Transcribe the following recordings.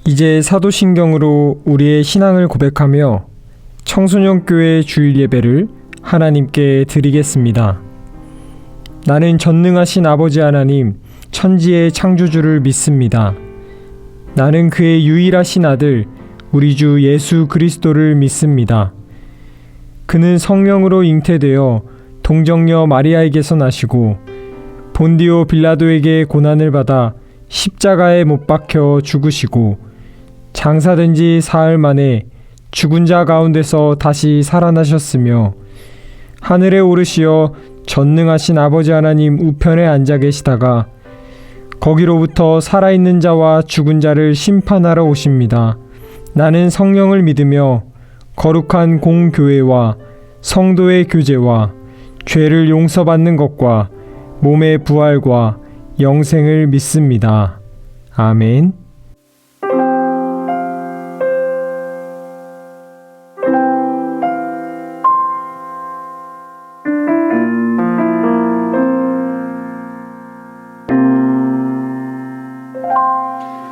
이제 사도신경으로 우리의 신앙을 고백하며 청소년교회 주일 예배를 하나님께 드리겠습니다. 나는 전능하신 아버지 하나님, 천지의 창조주를 믿습니다. 나는 그의 유일하신 아들, 우리 주 예수 그리스도를 믿습니다. 그는 성령으로 잉태되어 동정녀 마리아에게서 나시고 본디오 빌라도에게 고난을 받아 십자가에 못 박혀 죽으시고 장사된 지 사흘 만에 죽은 자 가운데서 다시 살아나셨으며 하늘에 오르시어 전능하신 아버지 하나님 우편에 앉아 계시다가 거기로부터 살아있는 자와 죽은 자를 심판하러 오십니다. 나는 성령을 믿으며 거룩한 공교회와 성도의 교제와 죄를 용서받는 것과 몸의 부활과 영생을 믿습니다. 아멘.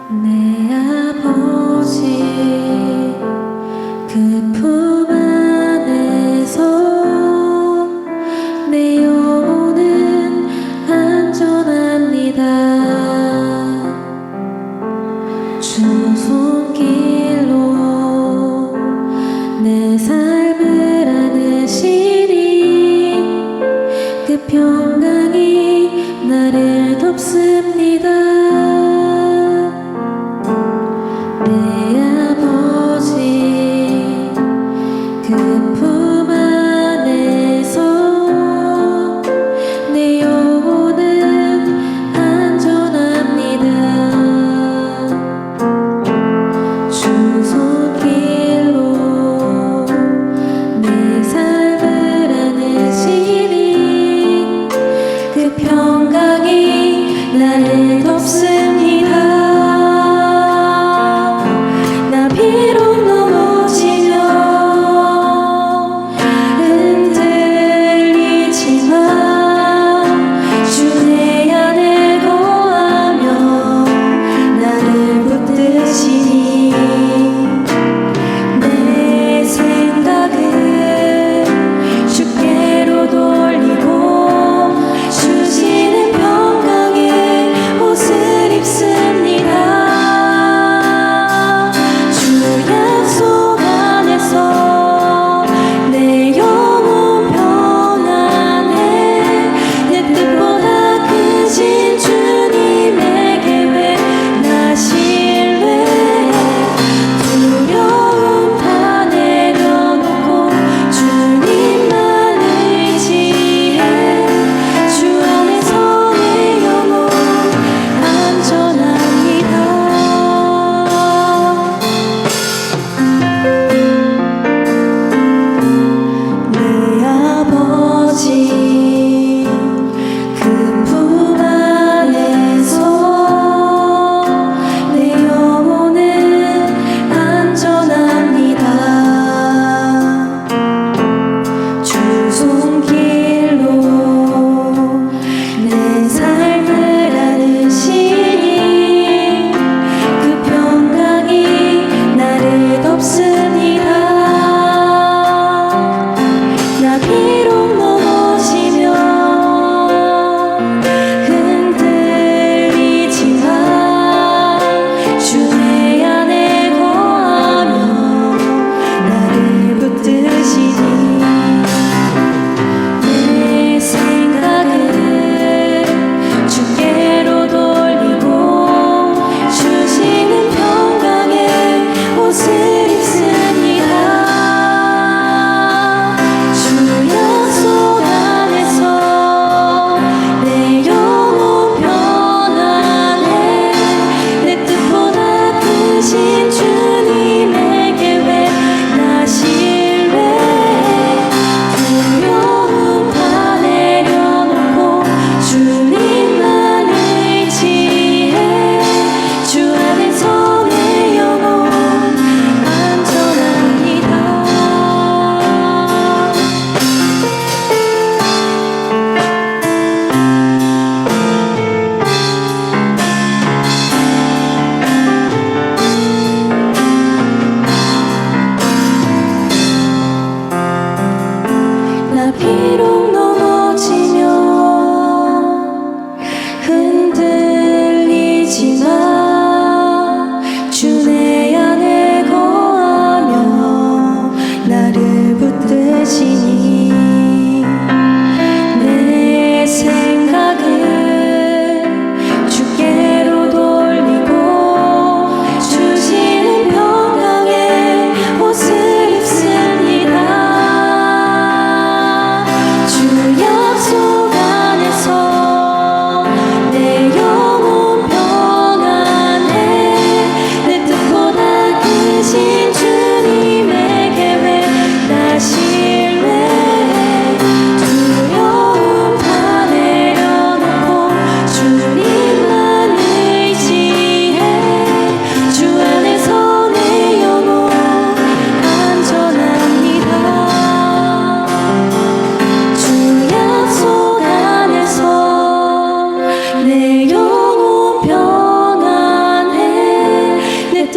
내 아버지 그 품 안에서 내 영혼은 안전합니다. 주 손길로 내 삶을 안으시니 그 평강이 나를 덮습니다.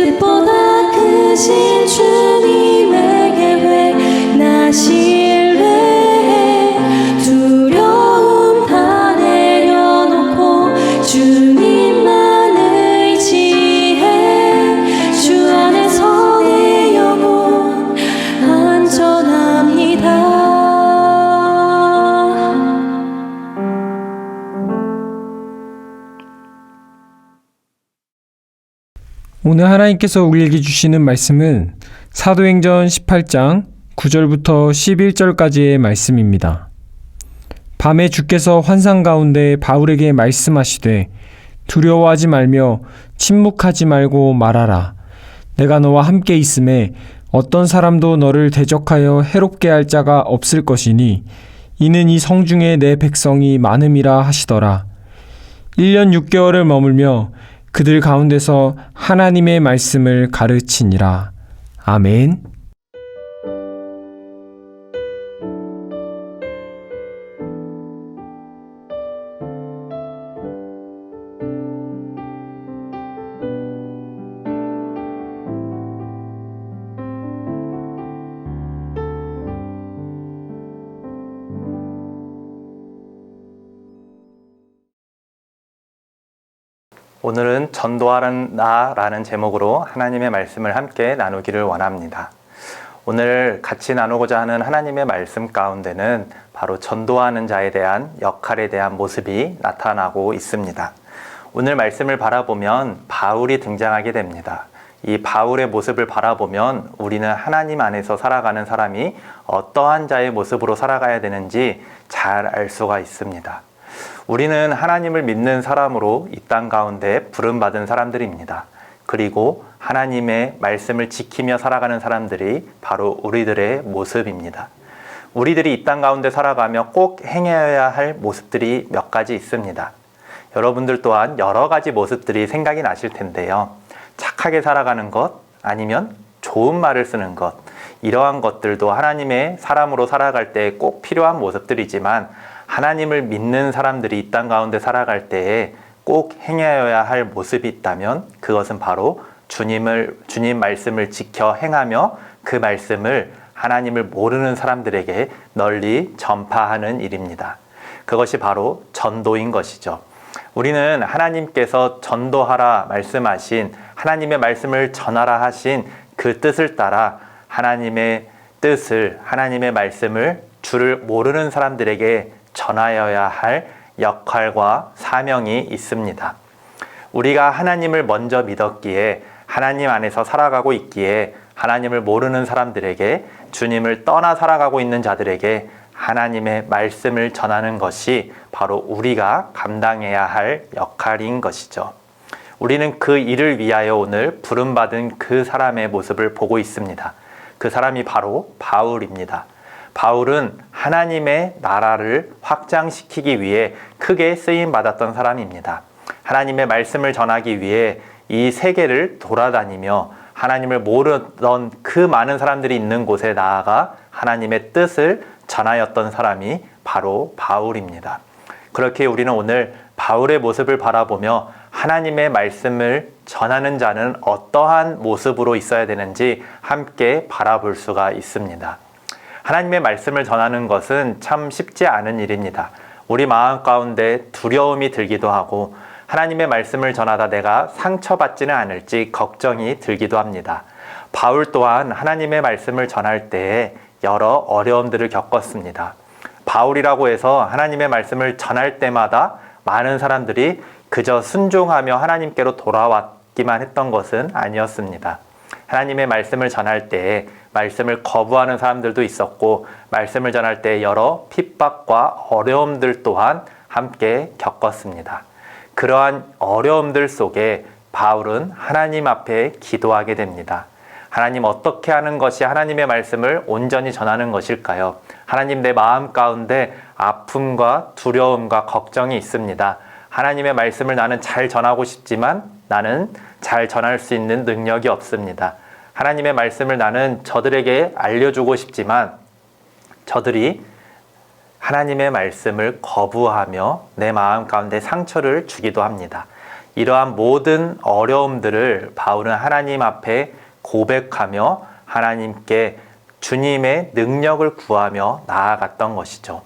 뜻보다 크신 주님에게 나 신뢰해 두려움 다 내려놓고 주님만 의지해 주 안에서 내 영혼 안전합니다. 오늘 하나님께서 우리에게 주시는 말씀은 사도행전 18장 9절부터 11절까지의 말씀입니다. 밤에 주께서 환상 가운데 바울에게 말씀하시되 두려워하지 말며 침묵하지 말고 말하라. 내가 너와 함께 있음에 어떤 사람도 너를 대적하여 해롭게 할 자가 없을 것이니 이는 이 성중에 내 백성이 많음이라 하시더라. 1년 6개월을 머물며 그들 가운데서 하나님의 말씀을 가르치니라. 아멘. 오늘은 전도하는 나라는 제목으로 하나님의 말씀을 함께 나누기를 원합니다. 오늘 같이 나누고자 하는 하나님의 말씀 가운데는 바로 전도하는 자에 대한 역할에 대한 모습이 나타나고 있습니다. 오늘 말씀을 바라보면 바울이 등장하게 됩니다. 이 바울의 모습을 바라보면 우리는 하나님 안에서 살아가는 사람이 어떠한 자의 모습으로 살아가야 되는지 잘 알 수가 있습니다. 우리는 하나님을 믿는 사람으로 이 땅 가운데 부름받은 사람들입니다. 그리고 하나님의 말씀을 지키며 살아가는 사람들이 바로 우리들의 모습입니다. 우리들이 이 땅 가운데 살아가며 꼭 행해야 할 모습들이 몇 가지 있습니다. 여러분들 또한 여러 가지 모습들이 생각이 나실 텐데요. 착하게 살아가는 것, 아니면 좋은 말을 쓰는 것, 이러한 것들도 하나님의 사람으로 살아갈 때 꼭 필요한 모습들이지만 하나님을 믿는 사람들이 이 땅 가운데 살아갈 때에 꼭 행해야 할 모습이 있다면 그것은 바로 주님 말씀을 지켜 행하며 그 말씀을 하나님을 모르는 사람들에게 널리 전파하는 일입니다. 그것이 바로 전도인 것이죠. 우리는 하나님께서 전도하라 말씀하신, 하나님의 말씀을 전하라 하신 그 뜻을 따라 하나님의 뜻을, 하나님의 말씀을 주를 모르는 사람들에게 전하여야 할 역할과 사명이 있습니다. 우리가 하나님을 먼저 믿었기에, 하나님 안에서 살아가고 있기에 하나님을 모르는 사람들에게, 주님을 떠나 살아가고 있는 자들에게 하나님의 말씀을 전하는 것이 바로 우리가 감당해야 할 역할인 것이죠. 우리는 그 일을 위하여 오늘 부름받은 그 사람의 모습을 보고 있습니다. 그 사람이 바로 바울입니다. 바울은 하나님의 나라를 확장시키기 위해 크게 쓰임받았던 사람입니다. 하나님의 말씀을 전하기 위해 이 세계를 돌아다니며 하나님을 모르던 그 많은 사람들이 있는 곳에 나아가 하나님의 뜻을 전하였던 사람이 바로 바울입니다. 그렇게 우리는 오늘 바울의 모습을 바라보며 하나님의 말씀을 전하는 자는 어떠한 모습으로 있어야 되는지 함께 바라볼 수가 있습니다. 하나님의 말씀을 전하는 것은 참 쉽지 않은 일입니다. 우리 마음 가운데 두려움이 들기도 하고 하나님의 말씀을 전하다 내가 상처받지는 않을지 걱정이 들기도 합니다. 바울 또한 하나님의 말씀을 전할 때에 여러 어려움들을 겪었습니다. 바울이라고 해서 하나님의 말씀을 전할 때마다 많은 사람들이 그저 순종하며 하나님께로 돌아왔기만 했던 것은 아니었습니다. 하나님의 말씀을 전할 때에 말씀을 거부하는 사람들도 있었고, 말씀을 전할 때 여러 핍박과 어려움들 또한 함께 겪었습니다. 그러한 어려움들 속에 바울은 하나님 앞에 기도하게 됩니다. 하나님, 어떻게 하는 것이 하나님의 말씀을 온전히 전하는 것일까요? 하나님, 내 마음 가운데 아픔과 두려움과 걱정이 있습니다. 하나님의 말씀을 나는 잘 전하고 싶지만 나는 잘 전할 수 있는 능력이 없습니다. 하나님의 말씀을 나는 저들에게 알려주고 싶지만 저들이 하나님의 말씀을 거부하며 내 마음 가운데 상처를 주기도 합니다. 이러한 모든 어려움들을 바울은 하나님 앞에 고백하며 하나님께 주님의 능력을 구하며 나아갔던 것이죠.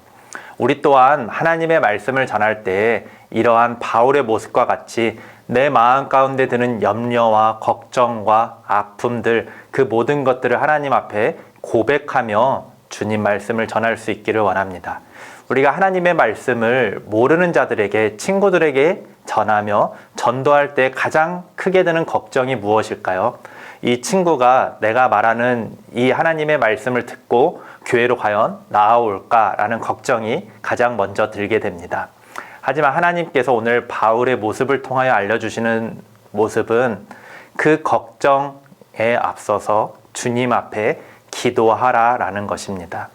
우리 또한 하나님의 말씀을 전할 때 이러한 바울의 모습과 같이 내 마음 가운데 드는 염려와 걱정과 아픔들, 그 모든 것들을 하나님 앞에 고백하며 주님 말씀을 전할 수 있기를 원합니다. 우리가 하나님의 말씀을 모르는 자들에게, 친구들에게 전하며 전도할 때 가장 크게 드는 걱정이 무엇일까요? 이 친구가 내가 말하는 이 하나님의 말씀을 듣고 교회로 과연 나아올까라는 걱정이 가장 먼저 들게 됩니다. 하지만 하나님께서 오늘 바울의 모습을 통하여 알려주시는 모습은 그 걱정에 앞서서 주님 앞에 기도하라라는 것입니다.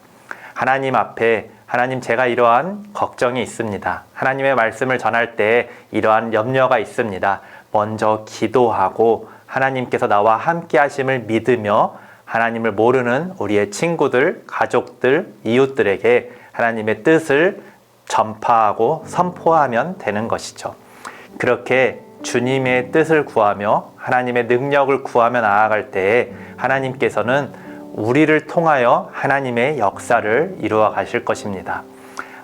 하나님 앞에, 하나님, 제가 이러한 걱정이 있습니다. 하나님의 말씀을 전할 때 이러한 염려가 있습니다. 먼저 기도하고 하나님께서 나와 함께 하심을 믿으며 하나님을 모르는 우리의 친구들, 가족들, 이웃들에게 하나님의 뜻을 전파하고 선포하면 되는 것이죠. 그렇게 주님의 뜻을 구하며 하나님의 능력을 구하며 나아갈 때에 하나님께서는 우리를 통하여 하나님의 역사를 이루어 가실 것입니다.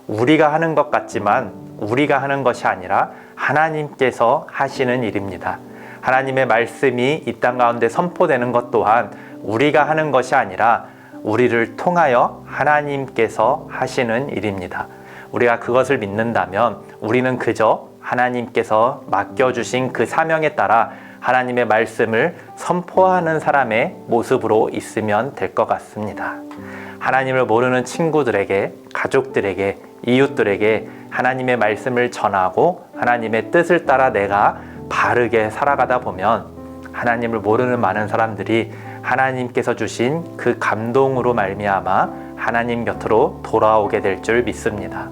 우리가 하는 것 같지만 우리가 하는 것이 아니라 하나님께서 하시는 일입니다. 하나님의 말씀이 이 땅 가운데 선포되는 것 또한 우리가 하는 것이 아니라 우리를 통하여 하나님께서 하시는 일입니다. 우리가 그것을 믿는다면 우리는 그저 하나님께서 맡겨주신 그 사명에 따라 하나님의 말씀을 선포하는 사람의 모습으로 있으면 될 것 같습니다. 하나님을 모르는 친구들에게, 가족들에게, 이웃들에게 하나님의 말씀을 전하고 하나님의 뜻을 따라 내가 바르게 살아가다 보면 하나님을 모르는 많은 사람들이 하나님께서 주신 그 감동으로 말미암아 하나님 곁으로 돌아오게 될 줄 믿습니다.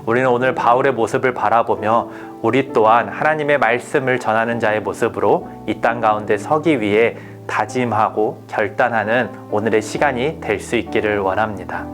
우리는 오늘 바울의 모습을 바라보며 우리 또한 하나님의 말씀을 전하는 자의 모습으로 이 땅 가운데 서기 위해 다짐하고 결단하는 오늘의 시간이 될 수 있기를 원합니다.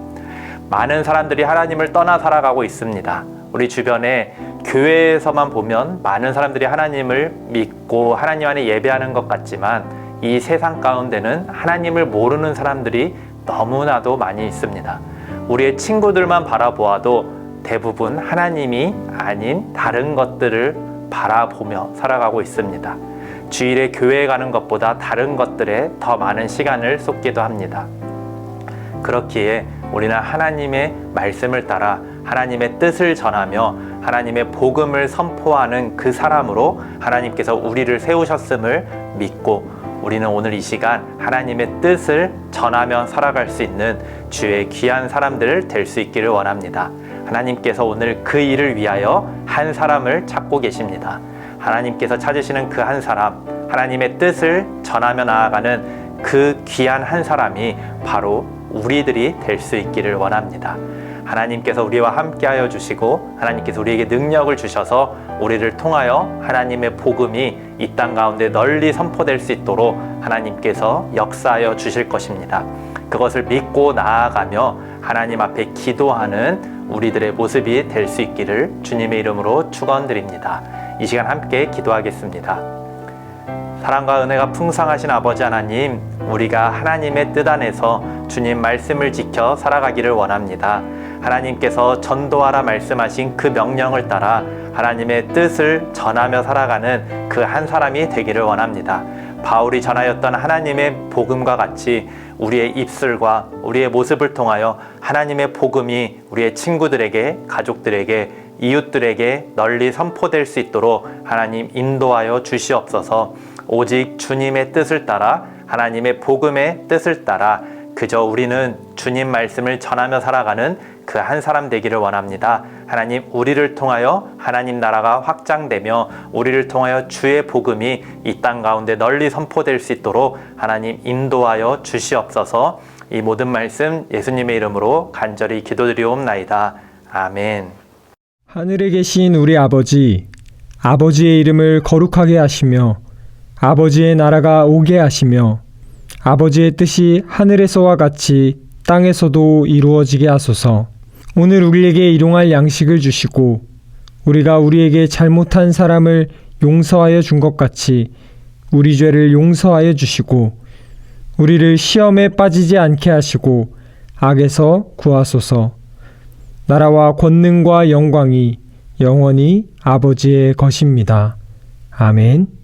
많은 사람들이 하나님을 떠나 살아가고 있습니다. 우리 주변에 교회에서만 보면 많은 사람들이 하나님을 믿고 하나님 안에 예배하는 것 같지만 이 세상 가운데는 하나님을 모르는 사람들이 너무나도 많이 있습니다. 우리의 친구들만 바라보아도 대부분 하나님이 아닌 다른 것들을 바라보며 살아가고 있습니다. 주일에 교회에 가는 것보다 다른 것들에 더 많은 시간을 쏟기도 합니다. 그렇기에 우리는 하나님의 말씀을 따라 하나님의 뜻을 전하며 하나님의 복음을 선포하는 그 사람으로 하나님께서 우리를 세우셨음을 믿고 우리는 오늘 이 시간 하나님의 뜻을 전하며 살아갈 수 있는 주의 귀한 사람들 될 수 있기를 원합니다. 하나님께서 오늘 그 일을 위하여 한 사람을 찾고 계십니다. 하나님께서 찾으시는 그 한 사람, 하나님의 뜻을 전하며 나아가는 그 귀한 한 사람이 바로 우리들이 될 수 있기를 원합니다. 하나님께서 우리와 함께하여 주시고 하나님께서 우리에게 능력을 주셔서 우리를 통하여 하나님의 복음이 이 땅 가운데 널리 선포될 수 있도록 하나님께서 역사하여 주실 것입니다. 그것을 믿고 나아가며 하나님 앞에 기도하는 우리들의 모습이 될 수 있기를 주님의 이름으로 축원드립니다. 이 시간 함께 기도하겠습니다. 사랑과 은혜가 풍성하신 아버지 하나님, 우리가 하나님의 뜻 안에서 주님 말씀을 지켜 살아가기를 원합니다. 하나님께서 전도하라 말씀하신 그 명령을 따라 하나님의 뜻을 전하며 살아가는 그 한 사람이 되기를 원합니다. 바울이 전하였던 하나님의 복음과 같이 우리의 입술과 우리의 모습을 통하여 하나님의 복음이 우리의 친구들에게, 가족들에게, 이웃들에게 널리 선포될 수 있도록 하나님 인도하여 주시옵소서. 오직 주님의 뜻을 따라, 하나님의 복음의 뜻을 따라 그저 우리는 주님 말씀을 전하며 살아가는 그 한 사람 되기를 원합니다. 하나님, 우리를 통하여 하나님 나라가 확장되며 우리를 통하여 주의 복음이 이 땅 가운데 널리 선포될 수 있도록 하나님 인도하여 주시옵소서. 이 모든 말씀 예수님의 이름으로 간절히 기도드리옵나이다. 아멘. 하늘에 계신 우리 아버지, 아버지의 이름을 거룩하게 하시며 아버지의 나라가 오게 하시며 아버지의 뜻이 하늘에서와 같이 땅에서도 이루어지게 하소서. 오늘 우리에게 일용할 양식을 주시고 우리가 우리에게 잘못한 사람을 용서하여 준 것 같이 우리 죄를 용서하여 주시고 우리를 시험에 빠지지 않게 하시고 악에서 구하소서. 나라와 권능과 영광이 영원히 아버지의 것입니다. 아멘.